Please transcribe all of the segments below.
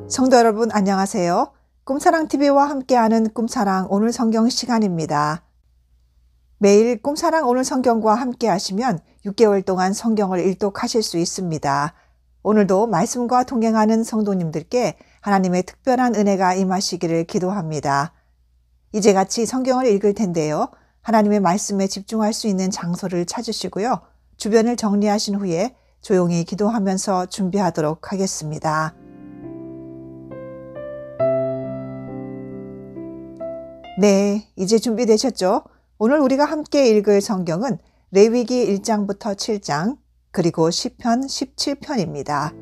성도 여러분 안녕하세요. 꿈사랑TV와 함께하는 꿈사랑 오늘 성경 시간입니다. 매일 꿈사랑 오늘 성경과 함께 하시면 6개월 동안 성경을 일독하실 수 있습니다. 오늘도 말씀과 동행하는 성도님들께 하나님의 특별한 은혜가 임하시기를 기도합니다. 이제 같이 성경을 읽을 텐데요. 하나님의 말씀에 집중할 수 있는 장소를 찾으시고요. 주변을 정리하신 후에 조용히 기도하면서 준비하도록 하겠습니다. 네, 이제 준비되셨죠? 오늘 우리가 함께 읽을 성경은 레위기 1장부터 7장, 그리고 시편 17편입니다.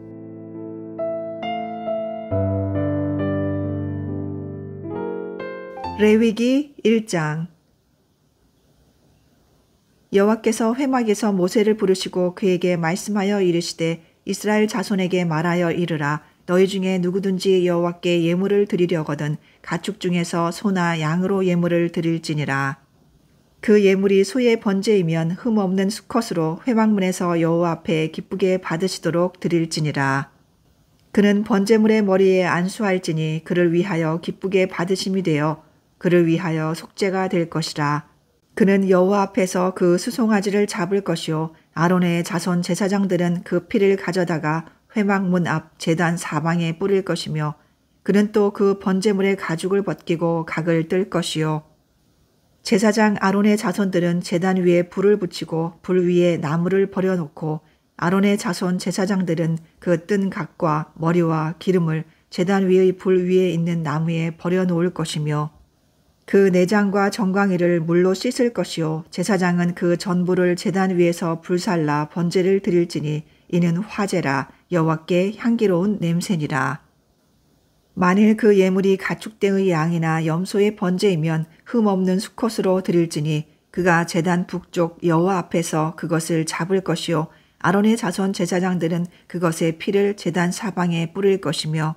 레위기 1장. 여호와께서 회막에서 모세를 부르시고 그에게 말씀하여 이르시되 이스라엘 자손에게 말하여 이르라. 너희 중에 누구든지 여호와께 예물을 드리려거든 가축 중에서 소나 양으로 예물을 드릴지니라. 그 예물이 소의 번제이면 흠없는 수컷으로 회막문에서 여호와 앞에 기쁘게 받으시도록 드릴지니라. 그는 번제물의 머리에 안수할지니 그를 위하여 기쁘게 받으심이 되어 그를 위하여 속죄가 될 것이라. 그는 여호와 앞에서 그 수송아지를 잡을 것이요 아론의 자손 제사장들은 그 피를 가져다가 회막문 앞 제단 사방에 뿌릴 것이며 그는 또 그 번제물의 가죽을 벗기고 각을 뜰 것이요 제사장 아론의 자손들은 제단 위에 불을 붙이고 불 위에 나무를 버려놓고 아론의 자손 제사장들은 그 뜬 각과 머리와 기름을 제단 위의 불 위에 있는 나무에 버려놓을 것이며 그 내장과 정강이를 물로 씻을 것이요 제사장은 그 전부를 제단 위에서 불살라 번제를 드릴지니 이는 화제라. 여호와께 향기로운 냄새니라. 만일 그 예물이 가축대의 양이나 염소의 번제이면 흠없는 수컷으로 드릴지니 그가 제단 북쪽 여호와 앞에서 그것을 잡을 것이요 아론의 자손 제사장들은 그것의 피를 제단 사방에 뿌릴 것이며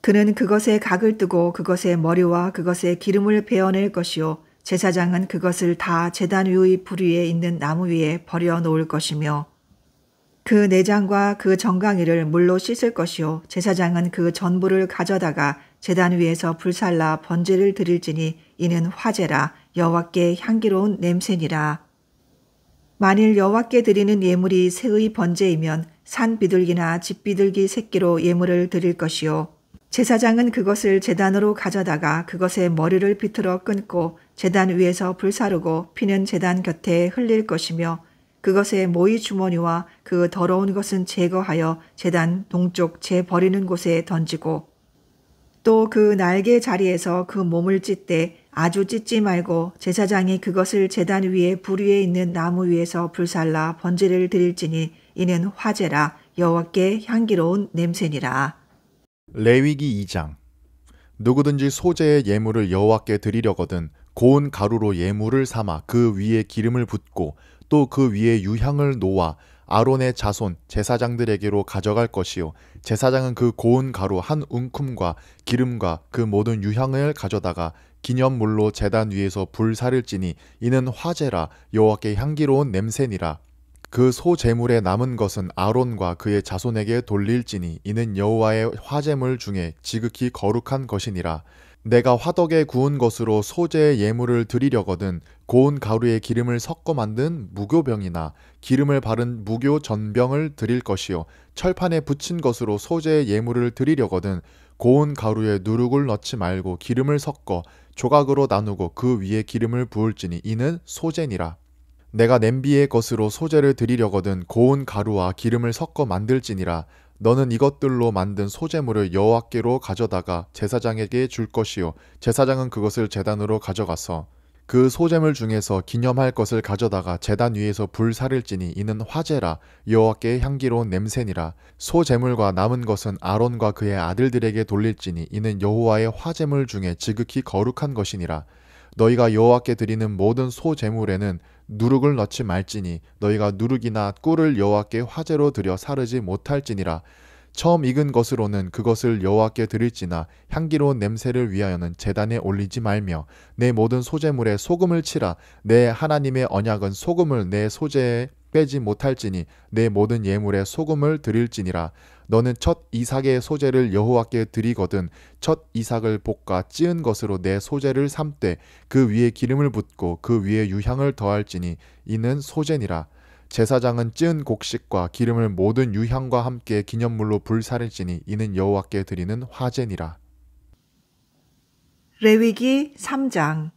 그는 그것에 각을 뜨고 그것의 머리와 그것의 기름을 베어낼 것이요 제사장은 그것을 다 제단 위의 불 위에 있는 나무 위에 버려 놓을 것이며 그 내장과 그 정강이를 물로 씻을 것이요 제사장은 그 전부를 가져다가 제단 위에서 불살라 번제를 드릴지니 이는 화제라. 여호와께 향기로운 냄새니라. 만일 여호와께 드리는 예물이 새의 번제이면 산 비둘기나 집 비둘기 새끼로 예물을 드릴 것이요 제사장은 그것을 제단으로 가져다가 그것의 머리를 비틀어 끊고 제단 위에서 불사르고 피는 제단 곁에 흘릴 것이며 그것의 모이 주머니와 그 더러운 것은 제거하여 제단 동쪽 재 버리는 곳에 던지고 또 그 날개 자리에서 그 몸을 찢되 아주 찢지 말고 제사장이 그것을 제단 위에 불 위에 있는 나무 위에서 불살라 번제를 드릴지니 이는 화제라. 여호와께 향기로운 냄새니라. 레위기 2장. 누구든지 소제의 예물을 여호와께 드리려거든 고운 가루로 예물을 삼아 그 위에 기름을 붓고 또 그 위에 유향을 놓아 아론의 자손 제사장들에게로 가져갈 것이요 제사장은 그 고운 가루 한 움큼과 기름과 그 모든 유향을 가져다가 기념물로 제단 위에서 불사를지니 이는 화제라. 여호와께 향기로운 냄새니라. 그 소 제물에 남은 것은 아론과 그의 자손에게 돌릴지니 이는 여호와의 화제물 중에 지극히 거룩한 것이니라. 내가 화덕에 구운 것으로 소제의 예물을 드리려거든 고운 가루에 기름을 섞어 만든 무교병이나 기름을 바른 무교 전병을 드릴 것이요 철판에 붙인 것으로 소제의 예물을 드리려거든 고운 가루에 누룩을 넣지 말고 기름을 섞어 조각으로 나누고 그 위에 기름을 부을지니 이는 소제니라. 내가 냄비의 것으로 소제를 드리려거든 고운 가루와 기름을 섞어 만들지니라. 너는 이것들로 만든 소제물을 여호와께로 가져다가 제사장에게 줄 것이요 제사장은 그것을 제단으로 가져가서 그 소제물 중에서 기념할 것을 가져다가 제단 위에서 불사를지니 이는 화제라. 여호와께 향기로운 냄새니라. 소제물과 남은 것은 아론과 그의 아들들에게 돌릴지니 이는 여호와의 화제물 중에 지극히 거룩한 것이니라. 너희가 여호와께 드리는 모든 소제물에는 누룩을 넣지 말지니 너희가 누룩이나 꿀을 여호와께 화제로 드려 사르지 못할지니라. 처음 익은 것으로는 그것을 여호와께 드릴지나 향기로운 냄새를 위하여는 제단에 올리지 말며 내 모든 소제물에 소금을 치라. 내 하나님의 언약은 소금을 내 소제에 빼지 못할지니 내 모든 예물에 소금을 드릴지니라. 너는 첫 이삭의 소재를 여호와께 드리거든 첫 이삭을 볶아 찌은 것으로 내 소재를 삼되 그 위에 기름을 붓고 그 위에 유향을 더할지니 이는 소재니라. 제사장은 찌은 곡식과 기름을 모든 유향과 함께 기념물로 불사를지니 이는 여호와께 드리는 화제니라. 레위기 3장.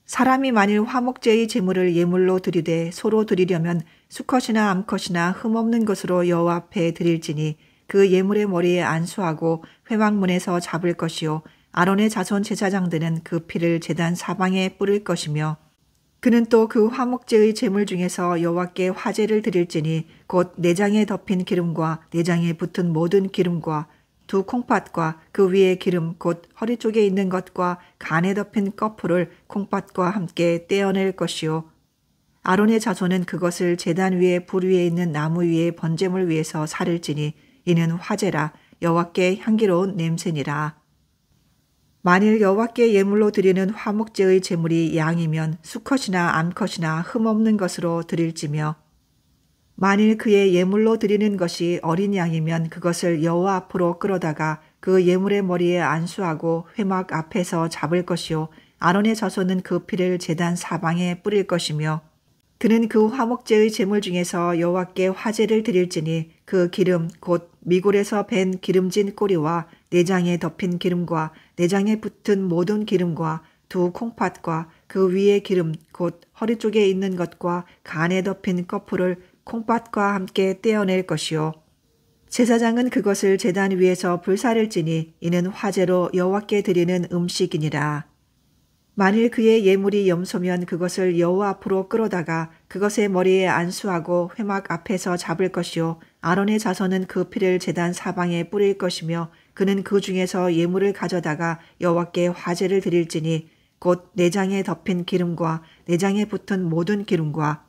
사람이 만일 화목제의 제물을 예물로 드리되 소로 드리려면 수컷이나 암컷이나 흠없는 것으로 여호와 앞에 드릴지니 그 예물의 머리에 안수하고 회막문에서 잡을 것이요 아론의 자손 제사장들은 그 피를 제단 사방에 뿌릴 것이며 그는 또 그 화목제의 제물 중에서 여호와께 화제를 드릴지니 곧 내장에 덮인 기름과 내장에 붙은 모든 기름과 두 콩팥과 그 위에 기름 곧 허리 쪽에 있는 것과 간에 덮인 꺼풀을 콩팥과 함께 떼어낼 것이요 아론의 자손은 그것을 제단 위에 불 위에 있는 나무 위에 번제물 위에서 사를지니 이는 화제라 여호와께 향기로운 냄새니라. 만일 여호와께 예물로 드리는 화목제의 제물이 양이면 수컷이나 암컷이나 흠없는 것으로 드릴지며 만일 그의 예물로 드리는 것이 어린 양이면 그것을 여호와 앞으로 끌어다가 그 예물의 머리에 안수하고 회막 앞에서 잡을 것이요 아론의 자손은 그 피를 제단 사방에 뿌릴 것이며 그는 그 화목제의 제물 중에서 여호와께 화제를 드릴지니 그 기름 곧 미골에서 밴 기름진 꼬리와 내장에 덮인 기름과 내장에 붙은 모든 기름과 두 콩팥과 그 위에 기름 곧 허리 쪽에 있는 것과 간에 덮인 꺼풀을 콩팥과 함께 떼어낼 것이요 제사장은 그것을 제단 위에서 불사를지니 이는 화제로 여호와께 드리는 음식이니라. 만일 그의 예물이 염소면 그것을 여호와 앞으로 끌어다가 그것의 머리에 안수하고 회막 앞에서 잡을 것이요 아론의 자손은 그 피를 제단 사방에 뿌릴 것이며 그는 그 중에서 예물을 가져다가 여호와께 화제를 드릴지니 곧 내장에 덮인 기름과 내장에 붙은 모든 기름과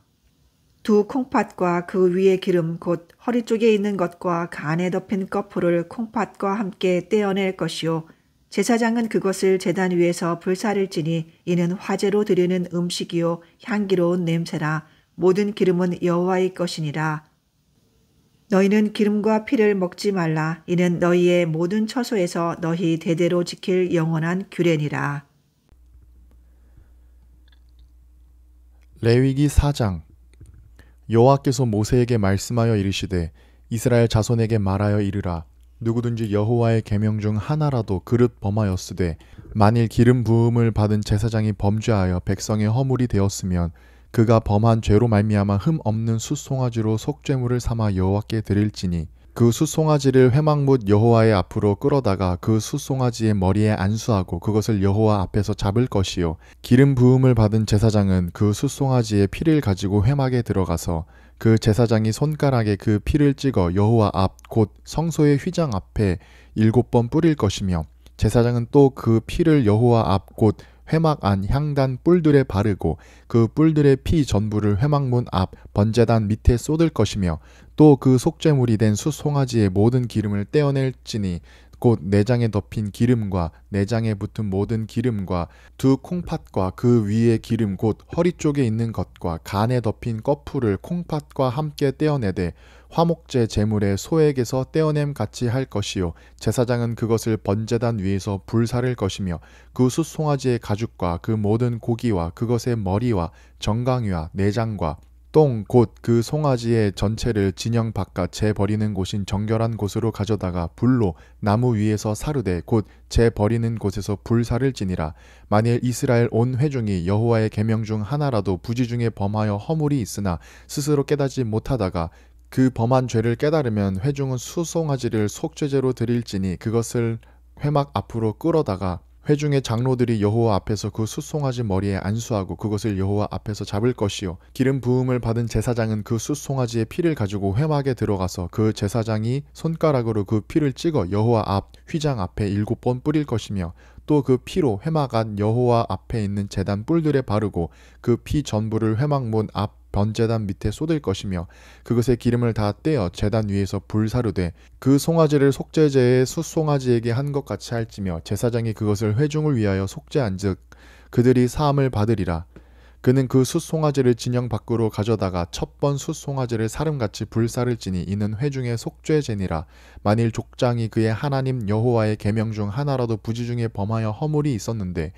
두 콩팥과 그 위에 기름 곧 허리 쪽에 있는 것과 간에 덮인 꺼풀을 콩팥과 함께 떼어낼 것이요 제사장은 그것을 제단 위에서 불사를지니 이는 화제로 드리는 음식이요 향기로운 냄새라. 모든 기름은 여호와의 것이니라. 너희는 기름과 피를 먹지 말라. 이는 너희의 모든 처소에서 너희 대대로 지킬 영원한 규례니라. 레위기 4장. 여호와께서 모세에게 말씀하여 이르시되 이스라엘 자손에게 말하여 이르라. 누구든지 여호와의 계명 중 하나라도 그릇 범하였으되 만일 기름 부음을 받은 제사장이 범죄하여 백성의 허물이 되었으면 그가 범한 죄로 말미암아 흠 없는 숫송아지로 속죄물을 삼아 여호와께 드릴지니 그 숫송아지를 회막문 여호와의 앞으로 끌어다가 그 숫송아지의 머리에 안수하고 그것을 여호와 앞에서 잡을 것이요 기름 부음을 받은 제사장은 그 숫송아지의 피를 가지고 회막에 들어가서 그 제사장이 손가락에 그 피를 찍어 여호와 앞 곧 성소의 휘장 앞에 7번 뿌릴 것이며 제사장은 또 그 피를 여호와 앞 곧 회막 안 향단 뿔들에 바르고 그 뿔들의 피 전부를 회막문 앞 번제단 밑에 쏟을 것이며 또 그 속죄물이 된 숫송아지의 모든 기름을 떼어낼지니 곧 내장에 덮인 기름과 내장에 붙은 모든 기름과 두 콩팥과 그 위에 기름 곧 허리 쪽에 있는 것과 간에 덮인 꺼풀을 콩팥과 함께 떼어내되 화목제 제물의 소액에서 떼어냄 같이 할 것이요 제사장은 그것을 번제단 위에서 불사를 것이며 그 숫송아지의 가죽과 그 모든 고기와 그것의 머리와 정강이와 내장과 똥 곧 그 송아지의 전체를 진영 바깥 재 버리는 곳인 정결한 곳으로 가져다가 불로 나무 위에서 사르되 곧 재 버리는 곳에서 불사를지니라. 만일 이스라엘 온 회중이 여호와의 계명 중 하나라도 부지 중에 범하여 허물이 있으나 스스로 깨닫지 못하다가 그 범한 죄를 깨달으면 회중은 수송아지를 속죄제로 드릴지니 그것을 회막 앞으로 끌어다가 회중의 장로들이 여호와 앞에서 그 숫송아지 머리에 안수하고 그것을 여호와 앞에서 잡을 것이요 기름 부음을 받은 제사장은 그 숫송아지의 피를 가지고 회막에 들어가서 그 제사장이 손가락으로 그 피를 찍어 여호와 앞 휘장 앞에 7번 뿌릴 것이며 또 그 피로 회막 안 여호와 앞에 있는 제단 뿔들에 바르고 그 피 전부를 회막문 앞 번제단 밑에 쏟을 것이며 그것의 기름을 다 떼어 제단 위에서 불사르되 그 송아지를 속죄제의 숫송아지에게 한 것 같이 할지며 제사장이 그것을 회중을 위하여 속죄한즉 그들이 사함을 받으리라. 그는 그 숫송아지를 진영 밖으로 가져다가 첫 번 숫송아지를 사름같이 불사를지니 이는 회중의 속죄제니라. 만일 족장이 그의 하나님 여호와의 계명 중 하나라도 부지 중에 범하여 허물이 있었는데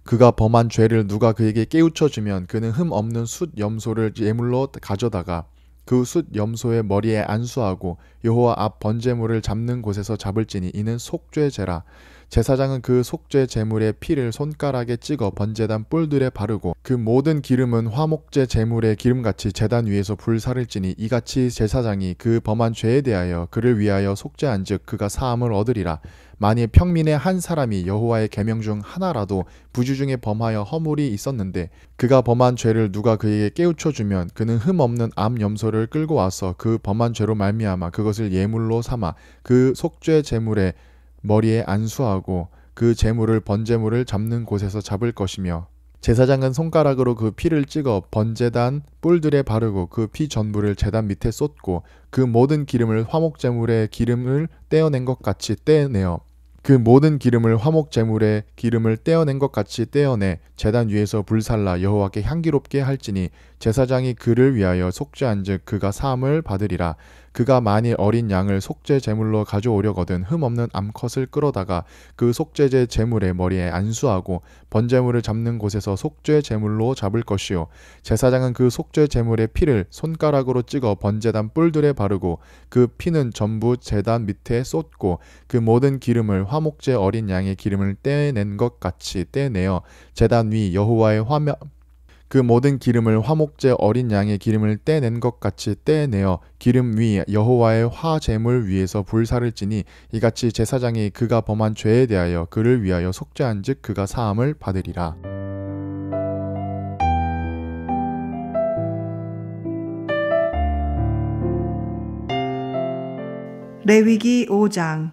그가 범한 죄를 누가 그에게 깨우쳐 주면 그는 흠 없는 숫 염소를 예물로 가져다가 그 숫 염소의 머리에 안수하고 여호와 앞 번제물을 잡는 곳에서 잡을지니 이는 속죄제라. 제사장은 그 속죄 제물의 피를 손가락에 찍어 번제단 뿔들에 바르고 그 모든 기름은 화목제 제물의 기름같이 제단 위에서 불사를지니 이같이 제사장이 그 범한 죄에 대하여 그를 위하여 속죄한즉 그가 사함을 얻으리라. 만일 평민의 한 사람이 여호와의 계명 중 하나라도 부주 중에 범하여 허물이 있었는데 그가 범한 죄를 누가 그에게 깨우쳐 주면 그는 흠 없는 암 염소를 끌고 와서 그 범한 죄로 말미암아 그것을 예물로 삼아 그 속죄 제물의 머리에 안수하고 그 제물을 번제물을 잡는 곳에서 잡을 것이며 제사장은 손가락으로 그 피를 찍어 번제단 뿔들에 바르고 그 피 전부를 제단 밑에 쏟고 그 모든 기름을 화목제물의 기름을 떼어낸 것 같이 떼어내어 그 모든 기름을 화목제물의 기름을 떼어낸 것 같이 떼어내 제단 위에서 불살라 여호와께 향기롭게 할지니 제사장이 그를 위하여 속죄한즉 그가 사함을 받으리라. 그가 만일 어린 양을 속죄 제물로 가져오려거든 흠 없는 암컷을 끌어다가 그 속죄제 제물의 머리에 안수하고 번제물을 잡는 곳에서 속죄 제물로 잡을 것이요 제사장은 그 속죄 제물의 피를 손가락으로 찍어 번제단 뿔들에 바르고 그 피는 전부 제단 밑에 쏟고 그 모든 기름을 화목제 어린 양의 기름을 떼낸 것 같이 떼내어 제단 위 여호와의 화면 그 모든 기름을 화목제 어린 양의 기름을 떼낸 것 같이 떼내어 기름 위 여호와의 화제물 위에서 불사를지니 이같이 제사장이 그가 범한 죄에 대하여 그를 위하여 속죄한즉 그가 사함을 받으리라. 레위기 5장.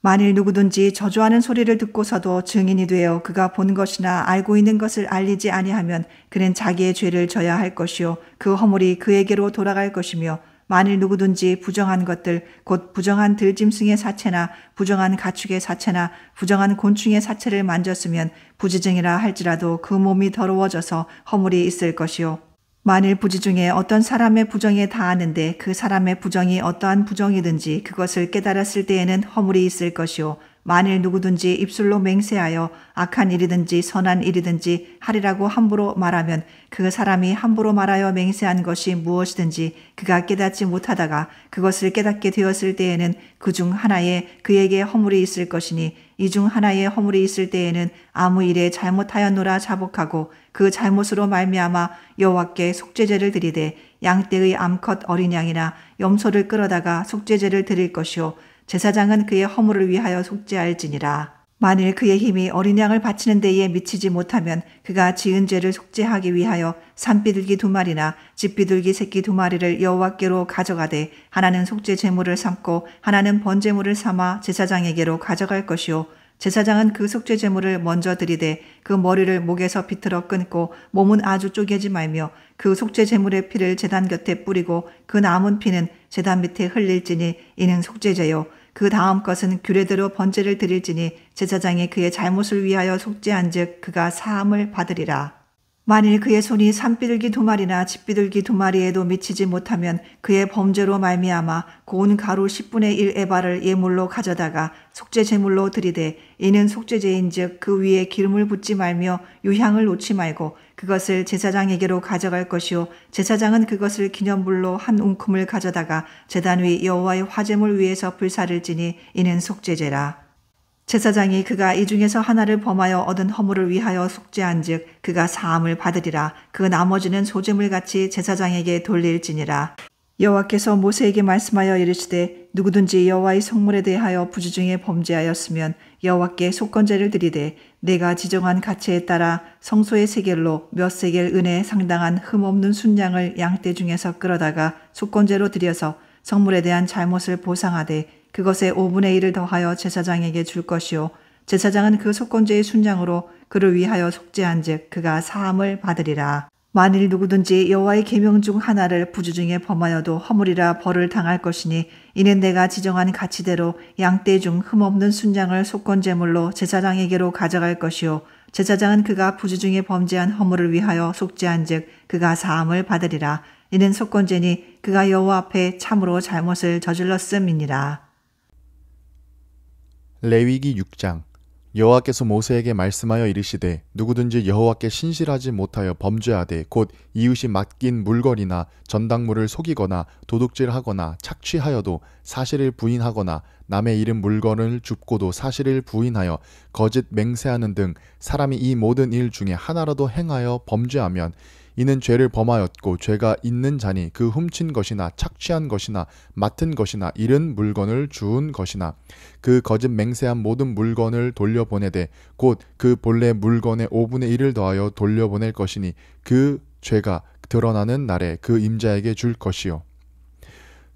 만일 누구든지 저주하는 소리를 듣고서도 증인이 되어 그가 본 것이나 알고 있는 것을 알리지 아니하면 그는 자기의 죄를 져야 할 것이요 그 허물이 그에게로 돌아갈 것이며 만일 누구든지 부정한 것들 곧 부정한 들짐승의 사체나 부정한 가축의 사체나 부정한 곤충의 사체를 만졌으면 부지증이라 할지라도 그 몸이 더러워져서 허물이 있을 것이요 만일 부지 중에 어떤 사람의 부정에 닿았는데 그 사람의 부정이 어떠한 부정이든지 그것을 깨달았을 때에는 허물이 있을 것이요 만일 누구든지 입술로 맹세하여 악한 일이든지 선한 일이든지 하리라고 함부로 말하면 그 사람이 함부로 말하여 맹세한 것이 무엇이든지 그가 깨닫지 못하다가 그것을 깨닫게 되었을 때에는 그 중 하나에 그에게 허물이 있을 것이니 이 중 하나에 허물이 있을 때에는 아무 일에 잘못하였노라 자복하고 그 잘못으로 말미암아 여호와께 속죄제를 드리되 양떼의 암컷 어린 양이나 염소를 끌어다가 속죄제를 드릴 것이요 제사장은 그의 허물을 위하여 속죄할지니라. 만일 그의 힘이 어린 양을 바치는 데에 미치지 못하면 그가 지은 죄를 속죄하기 위하여 산비둘기 2마리나 집비둘기 새끼 2마리를 여호와께로 가져가되 하나는 속죄 제물을 삼고 하나는 번제물을 삼아 제사장에게로 가져갈 것이요 제사장은 그 속죄 제물을 먼저 드리되 그 머리를 목에서 비틀어 끊고 몸은 아주 쪼개지 말며 그 속죄 제물의 피를 제단 곁에 뿌리고 그 남은 피는 제단 밑에 흘릴지니 이는 속죄제요 그 다음 것은 규례대로 번제를 드릴지니 제사장이 그의 잘못을 위하여 속죄한즉 그가 사함을 받으리라. 만일 그의 손이 산비둘기 2마리나 집비둘기 2마리에도 미치지 못하면 그의 범죄로 말미암아 고운 가루 10분의 1 에바를 예물로 가져다가 속죄 제물로 드리되 이는 속죄제인즉 그 위에 기름을 붓지 말며 유향을 놓지 말고 그것을 제사장에게로 가져갈 것이요 제사장은 그것을 기념물로 한 웅큼을 가져다가 제단 위 여호와의 화제물 위에서 불사를지니 이는 속죄제라. 제사장이 그가 이 중에서 하나를 범하여 얻은 허물을 위하여 속죄한즉 그가 사함을 받으리라. 그 나머지는 소재물같이 제사장에게 돌릴지니라. 여호와께서 모세에게 말씀하여 이르시되 누구든지 여호와의 성물에 대하여 부주 중에 범죄하였으면 여호와께 속건제를 드리되 내가 지정한 가치에 따라 성소의 세겔로 몇 세겔 은에 상당한 흠없는 순양을 양떼 중에서 끌어다가 속건제로 드려서 성물에 대한 잘못을 보상하되 그것의 5분의 1을 더하여 제사장에게 줄 것이요 제사장은 그 속건제의 순양으로 그를 위하여 속죄한즉 그가 사함을 받으리라. 만일 누구든지 여호와의 계명 중 하나를 부주 중에 범하여도 허물이라 벌을 당할 것이니 이는 내가 지정한 가치대로 양떼 중 흠없는 순양을 속건제물로 제사장에게로 가져갈 것이요 제사장은 그가 부주 중에 범죄한 허물을 위하여 속죄한즉 그가 사함을 받으리라. 이는 속건죄니 그가 여호와 앞에 참으로 잘못을 저질렀음이니라. 레위기 6장. 여호와께서 모세에게 말씀하여 이르시되 누구든지 여호와께 신실하지 못하여 범죄하되 곧 이웃이 맡긴 물건이나 전당물을 속이거나 도둑질하거나 착취하여도 사실을 부인하거나 남의 잃은 물건을 줍고도 사실을 부인하여 거짓 맹세하는 등 사람이 이 모든 일 중에 하나라도 행하여 범죄하면 이는 죄를 범하였고 죄가 있는 자니 그 훔친 것이나 착취한 것이나 맡은 것이나 잃은 물건을 주운 것이나 그 거짓 맹세한 모든 물건을 돌려보내되 곧 그 본래 물건의 5분의 1을 더하여 돌려보낼 것이니 그 죄가 드러나는 날에 그 임자에게 줄 것이요.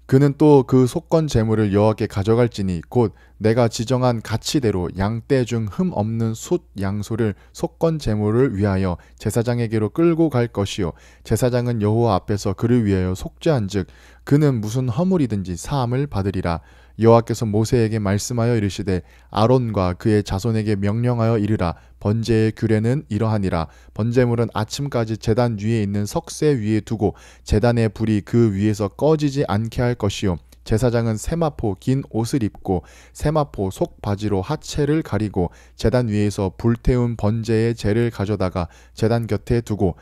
그는 또 그 속건 제물을 여호와께 가져갈지니 곧 내가 지정한 가치대로 양떼 중 흠 없는 숫 양소를 속건 제물을 위하여 제사장에게로 끌고 갈 것이요 제사장은 여호와 앞에서 그를 위하여 속죄한즉 그는 무슨 허물이든지 사함을 받으리라. 여호와께서 모세에게 말씀하여 이르시되 아론과 그의 자손에게 명령하여 이르라. 번제의 규례는 이러하니라. 번제물은 아침까지 제단 위에 있는 석쇠 위에 두고 제단의 불이 그 위에서 꺼지지 않게 할 것이요 제사장은 세마포 긴 옷을 입고 세마포 속 바지로 하체를 가리고 제단 위에서 불태운 번제의 재를 가져다가 제단 곁에 두고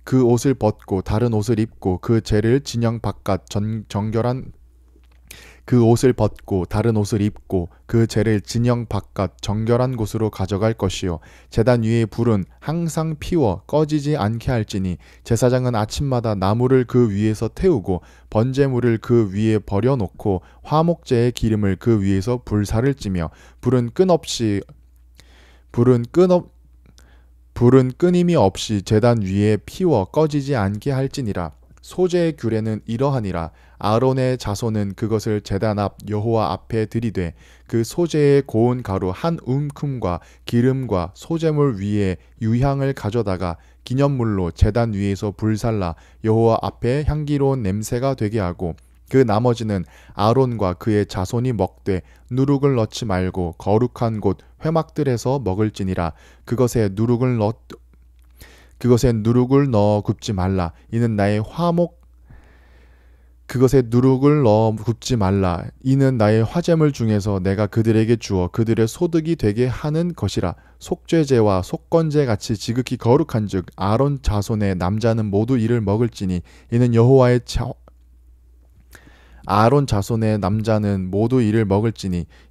그 옷을 벗고 다른 옷을 입고 그 재를 진영 바깥 정결한 곳으로 가져갈 것이요 제단 위의 불은 항상 피워 꺼지지 않게 할지니 제사장은 아침마다 나무를 그 위에서 태우고 번제물을 그 위에 버려놓고 화목제의 기름을 그 위에서 불사를 찌며 불은 끊임이 없이 제단 위에 피워 꺼지지 않게 할지니라. 소제의 규례는 이러하니라. 아론의 자손은 그것을 제단 앞 여호와 앞에 들이되 그 소제의 고운 가루 한 움큼과 기름과 소제물 위에 유향을 가져다가 기념물로 제단 위에서 불살라 여호와 앞에 향기로운 냄새가 되게 하고 그 나머지는 아론과 그의 자손이 먹되 누룩을 넣지 말고 거룩한 곳 회막들에서 먹을지니라. 그것에 누룩을 넣어 굽지 말라. 이는 나의 화제물 중에서 내가 그들에게 주어 그들의 소득이 되게 하는 것이라. 속죄제와 속건제 같이 지극히 거룩한즉 아론 자손의 남자는 모두 이를 먹을지니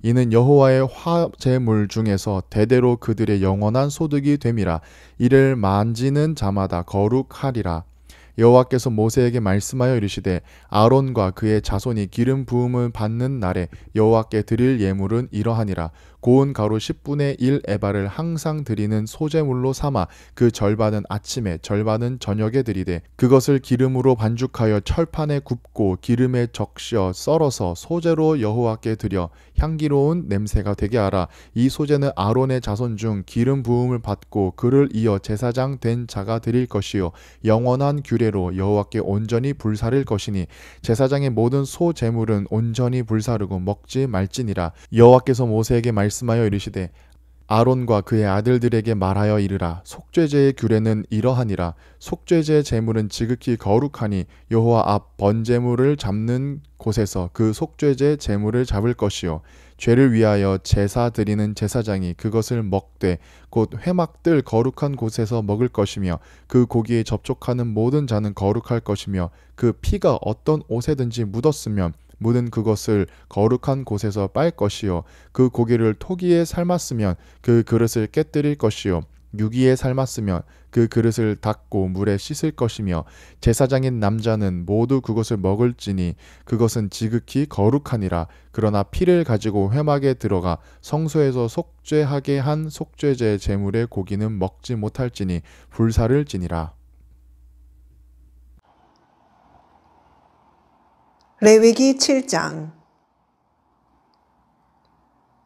이는 여호와의 화제물 중에서 대대로 그들의 영원한 소득이 됨이라. 이를 만지는 자마다 거룩하리라. 여호와께서 모세에게 말씀하여 이르시되 아론과 그의 자손이 기름 부음을 받는 날에 여호와께 드릴 예물은 이러하니라. 고운 가루 10분의 1 에바를 항상 드리는 소제물로 삼아 그 절반은 아침에 절반은 저녁에 드리되 그것을 기름으로 반죽하여 철판에 굽고 기름에 적셔 썰어서 소제로 여호와께 드려 향기로운 냄새가 되게 하라. 이 소제는 아론의 자손 중 기름 부음을 받고 그를 이어 제사장 된 자가 드릴 것이요 영원한 규례로 여호와께 온전히 불사를 것이니 제사장의 모든 소 제물은 온전히 불사르고 먹지 말지니라. 여호와께서 모세에게 말씀하여 이르시되 아론과 그의 아들들에게 말하여 이르라. 속죄제의 규례는 이러하니라. 속죄제 제물은 지극히 거룩하니 여호와 앞 번제물을 잡는 곳에서 그 속죄제 제물을 잡을 것이요 죄를 위하여 제사 드리는 제사장이 그것을 먹되 곧 회막들 거룩한 곳에서 먹을 것이며 그 고기에 접촉하는 모든 자는 거룩할 것이며 그 피가 어떤 옷에든지 묻었으면 묻은 그것을 거룩한 곳에서 빨 것이요 그 고기를 토기에 삶았으면 그 그릇을 깨뜨릴 것이요 유기에 삶았으면 그 그릇을 닦고 물에 씻을 것이며 제사장인 남자는 모두 그것을 먹을지니 그것은 지극히 거룩하니라. 그러나 피를 가지고 회막에 들어가 성소에서 속죄하게 한 속죄제 제물의 고기는 먹지 못할지니 불사를 지니라. 레위기 7장.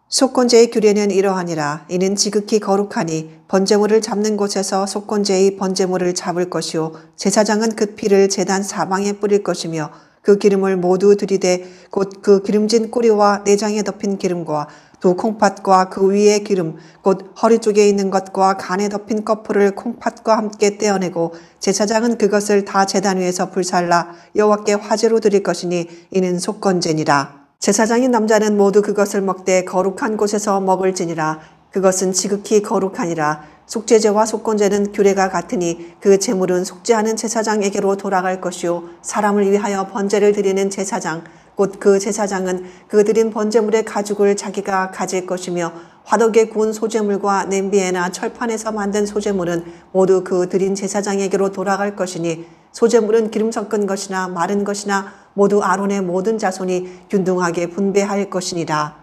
속건제의 규례는 이러하니라. 이는 지극히 거룩하니 번제물을 잡는 곳에서 속건제의 번제물을 잡을 것이요 제사장은 그 피를 제단 사방에 뿌릴 것이며 그 기름을 모두 들이되 곧 그 기름진 꼬리와 내장에 덮인 기름과 두 콩팥과 그 위에 기름 곧 허리 쪽에 있는 것과 간에 덮인 거풀을 콩팥과 함께 떼어내고 제사장은 그것을 다 제단 위에서 불살라 여호와께 화제로 드릴 것이니 이는 속건제니라. 제사장인 남자는 모두 그것을 먹되 거룩한 곳에서 먹을지니라. 그것은 지극히 거룩하니라. 속죄제와 속건제는 규례가 같으니 그 제물은 속죄하는 제사장에게로 돌아갈 것이요 사람을 위하여 번제를 드리는 제사장 곧 그 제사장은 그 드린 번제물의 가죽을 자기가 가질 것이며 화덕에 구운 소제물과 냄비에나 철판에서 만든 소제물은 모두 그 드린 제사장에게로 돌아갈 것이니 소제물은 기름 섞은 것이나 마른 것이나 모두 아론의 모든 자손이 균등하게 분배할 것이니라.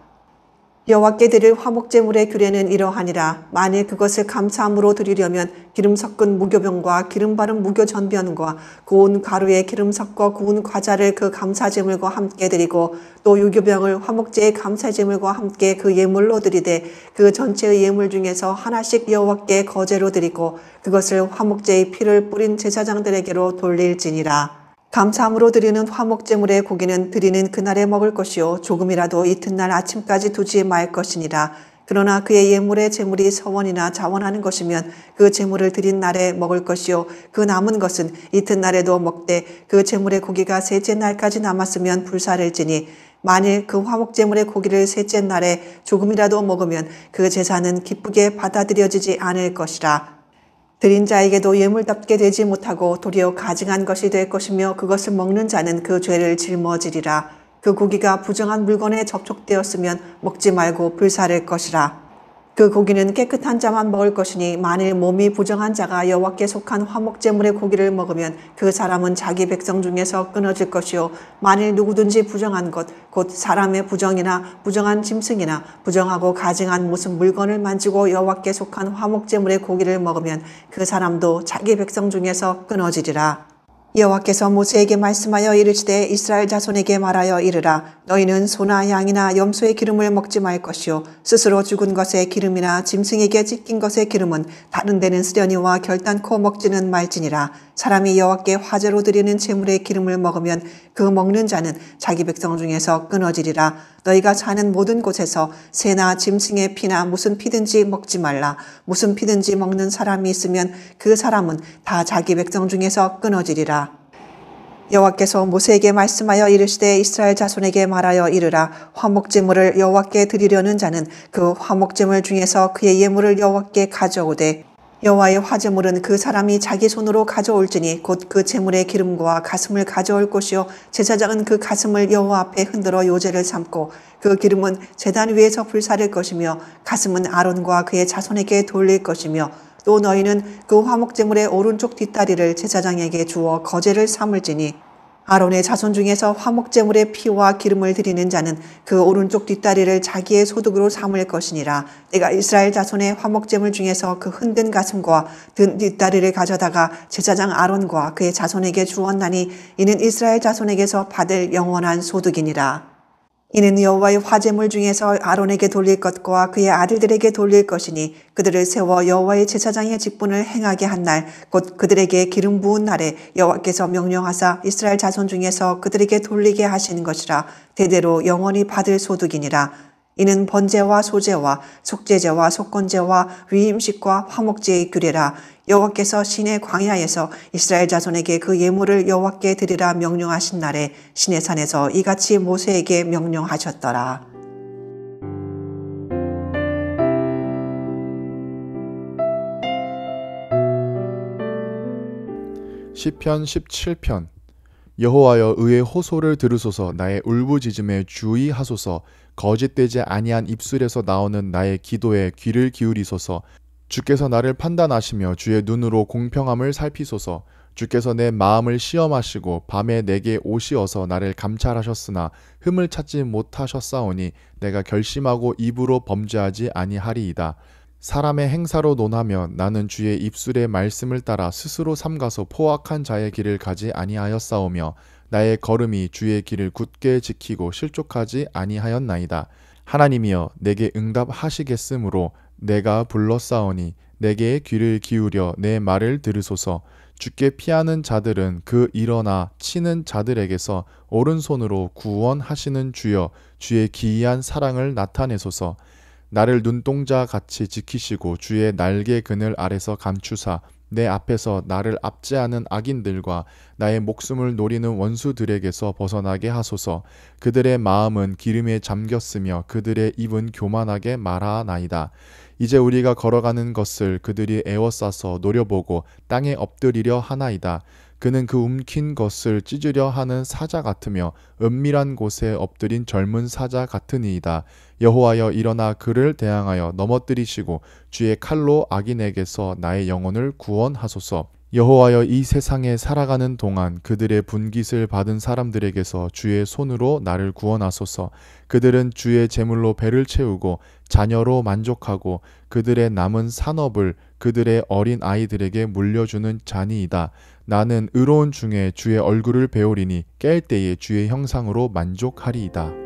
여호와께 드릴 화목제물의 규례는 이러하니라. 만일 그것을 감사함으로 드리려면 기름 섞은 무교병과 기름 바른 무교전변과 구운 가루에 기름 섞어 구운 과자를 그 감사제물과 함께 드리고 또 유교병을 화목제의 감사제물과 함께 그 예물로 드리되 그 전체의 예물 중에서 하나씩 여호와께 거제로 드리고 그것을 화목제의 피를 뿌린 제사장들에게로 돌릴지니라. 감사함으로 드리는 화목제물의 고기는 드리는 그날에 먹을 것이요 조금이라도 이튿날 아침까지 두지 말 것이니라. 그러나 그의 예물의 제물이 서원이나 자원하는 것이면 그 제물을 드린 날에 먹을 것이요 그 남은 것은 이튿날에도 먹되 그 제물의 고기가 셋째 날까지 남았으면 불사를지니 만일 그 화목제물의 고기를 셋째 날에 조금이라도 먹으면 그 제사는 기쁘게 받아들여지지 않을 것이라. 드린 자에게도 예물답게 되지 못하고 도리어 가증한 것이 될 것이며 그것을 먹는 자는 그 죄를 짊어지리라. 그 고기가 부정한 물건에 접촉되었으면 먹지 말고 불사를 것이라. 그 고기는 깨끗한 자만 먹을 것이니 만일 몸이 부정한 자가 여호와께 속한 화목제물의 고기를 먹으면 그 사람은 자기 백성 중에서 끊어질 것이요 만일 누구든지 부정한 것 곧 사람의 부정이나 부정한 짐승이나 부정하고 가증한 무슨 물건을 만지고 여호와께 속한 화목제물의 고기를 먹으면 그 사람도 자기 백성 중에서 끊어지리라. 여호와께서 모세에게 말씀하여 이르시되 이스라엘 자손에게 말하여 이르라. 너희는 소나 양이나 염소의 기름을 먹지 말 것이요 스스로 죽은 것의 기름이나 짐승에게 찢긴 것의 기름은 다른 데는 쓰려니와 결단코 먹지는 말지니라. 사람이 여호와께 화제로 드리는 제물의 기름을 먹으면 그 먹는 자는 자기 백성 중에서 끊어지리라. 너희가 사는 모든 곳에서 새나 짐승의 피나 무슨 피든지 먹지 말라. 무슨 피든지 먹는 사람이 있으면 그 사람은 다 자기 백성 중에서 끊어지리라. 여호와께서 모세에게 말씀하여 이르시되 이스라엘 자손에게 말하여 이르라. 화목제물을 여호와께 드리려는 자는 그 화목제물 중에서 그의 예물을 여호와께 가져오되 여호와의 화제물은 그 사람이 자기 손으로 가져올지니 곧 그 제물의 기름과 가슴을 가져올 것이요 제사장은 그 가슴을 여호와 앞에 흔들어 요제를 삼고 그 기름은 제단 위에서 불사를 것이며 가슴은 아론과 그의 자손에게 돌릴 것이며 또 너희는 그 화목제물의 오른쪽 뒷다리를 제사장에게 주어 거제를 삼을지니 아론의 자손 중에서 화목제물의 피와 기름을 드리는 자는 그 오른쪽 뒷다리를 자기의 소득으로 삼을 것이니라. 내가 이스라엘 자손의 화목제물 중에서 그 흔든 가슴과 든 뒷다리를 가져다가 제사장 아론과 그의 자손에게 주었나니 이는 이스라엘 자손에게서 받을 영원한 소득이니라. 이는 여호와의 화제물 중에서 아론에게 돌릴 것과 그의 아들들에게 돌릴 것이니 그들을 세워 여호와의 제사장의 직분을 행하게 한 날 곧 그들에게 기름 부은 날에 여호와께서 명령하사 이스라엘 자손 중에서 그들에게 돌리게 하신 것이라. 대대로 영원히 받을 소득이니라. 이는 번제와 소제와 속죄제와 속건제와 위임식과 화목제의 규례라. 여호와께서 시내 광야에서 이스라엘 자손에게 그 예물을 여호와께 드리라 명령하신 날에 시내 산에서 이같이 모세에게 명령하셨더라. 시편 17편. 여호와여 의의 호소를 들으소서. 나의 울부짖음에 주의하소서. 거짓되지 아니한 입술에서 나오는 나의 기도에 귀를 기울이소서. 주께서 나를 판단하시며 주의 눈으로 공평함을 살피소서. 주께서 내 마음을 시험하시고 밤에 내게 오시어서 나를 감찰하셨으나 흠을 찾지 못하셨사오니 내가 결심하고 입으로 범죄하지 아니하리이다. 사람의 행사로 논하며 나는 주의 입술의 말씀을 따라 스스로 삼가서 포악한 자의 길을 가지 아니하였사오며 나의 걸음이 주의 길을 굳게 지키고 실족하지 아니하였나이다. 하나님이여 내게 응답하시겠으므로 내가 불렀사오니 내게 귀를 기울여 내 말을 들으소서. 주께 피하는 자들은 그 일어나 치는 자들에게서 오른손으로 구원하시는 주여, 주의 기이한 사랑을 나타내소서. 나를 눈동자 같이 지키시고 주의 날개 그늘 아래서 감추사 내 앞에서 나를 압제하는 악인들과 나의 목숨을 노리는 원수들에게서 벗어나게 하소서. 그들의 마음은 기름에 잠겼으며 그들의 입은 교만하게 말하나이다. 이제 우리가 걸어가는 것을 그들이 애워싸서 노려보고 땅에 엎드리려 하나이다. 그는 그 움킨 것을 찢으려 하는 사자 같으며 은밀한 곳에 엎드린 젊은 사자 같으니이다. 여호와여, 일어나 그를 대항하여 넘어뜨리시고 주의 칼로 악인에게서 나의 영혼을 구원하소서. 여호와여, 이 세상에 살아가는 동안 그들의 분깃을 받은 사람들에게서 주의 손으로 나를 구원하소서. 그들은 주의 제물로 배를 채우고 자녀로 만족하고 그들의 남은 산업을 그들의 어린 아이들에게 물려주는 자니이다. 나는 의로운 중에 주의 얼굴을 배우리니 깰 때에 주의 형상으로 만족하리이다.